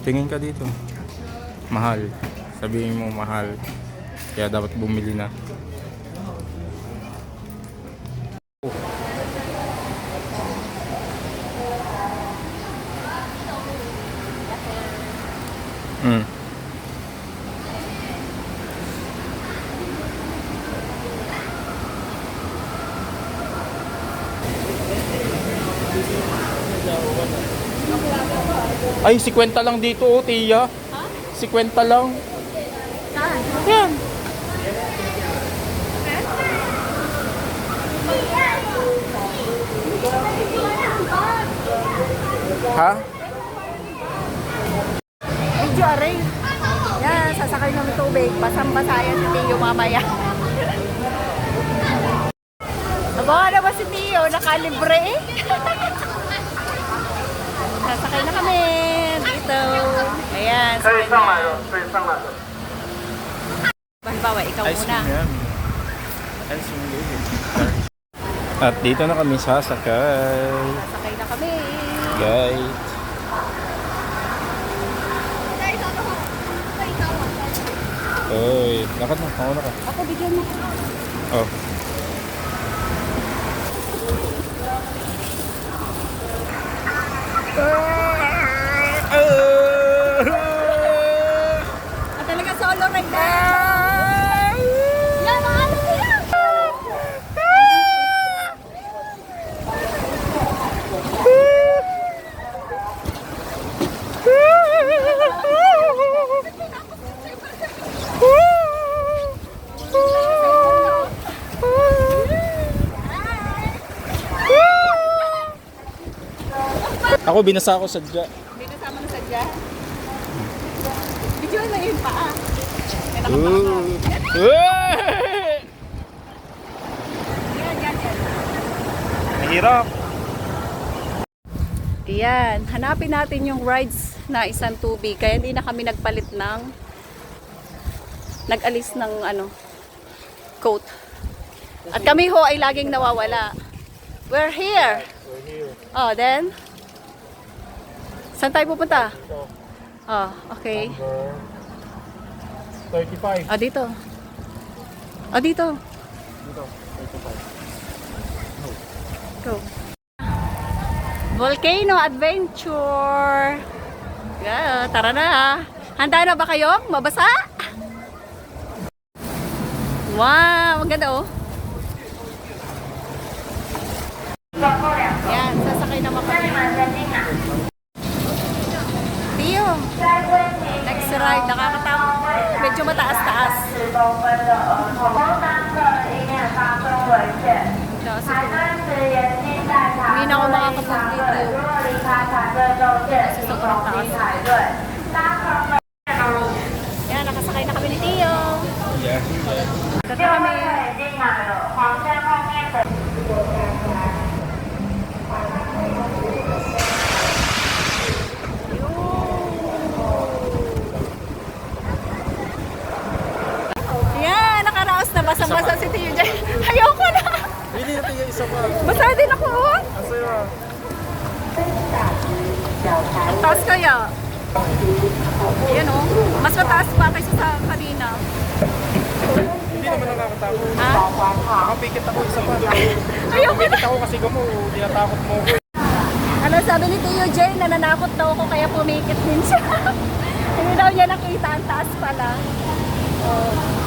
Tingin ka dito. Mahal. Sabihin mo mahal. Kaya dapat bumili na. Ay, 50 lang dito, oh, Tia. Ha? 50 lang. Saan? Yan. Ha? Medyo aray. Yan, sasakay namin tubig. Basang-basaya si Tio mamaya. Nabawa na ba si Tio? Nakalibre eh. Sasakay na kami dito. Ayan. Halimbawa, ikaw muna. At dito na kami sasakay. Sasakay na kami. Guys. Oy, lakad na. Ako na ka. Ako, bigyan mo. Oh. Talaga solo ride na. Yan, mga ano yan? Ako binasa ako sadya. Hindi kasama na sadya. Video na yun pa ah. Mahirap. Ayan, hanapin natin yung rides na isang tubig. Kaya hindi na kami nagpalit ng nag-alis ng ano coat. At kami ho ay laging nawawala. We're here. Oh, then saan tayo pupunta? Oh, okay. 35. Oh, dito. Oh, dito. Dito, 35. Go. Volcano Adventure. Yeah, tara na. Handa na ba kayo? Mabasa? Wow, ang ganda oh. Yan, sasakay naman kami. Tio, next ride, nakakatakot. Medyo mataas-taas. Hindi na ako makakapag dito. Kasi sobrang taas. Yan, nakasakay na kami ni Tio. Ito kami. Yan, nakaraos na. Basang-basa si Tio dyan. Ayoko na. Hindi natin yung isa pa. Basa din ako. Asaya. Ang taas kaya. Ayan o. Mas mataas pa kaysa sa kanina. Hindi naman nakakatakot. Ha? Nakapikit ako isa pa. Ayoko na. Nakapikit ako kasi mo, tinatakot mo. Ano sabi ni Tio Jay, nananakot daw ako kaya pumikit din siya. Hindi daw niya nakita, ang taas pala. Oh.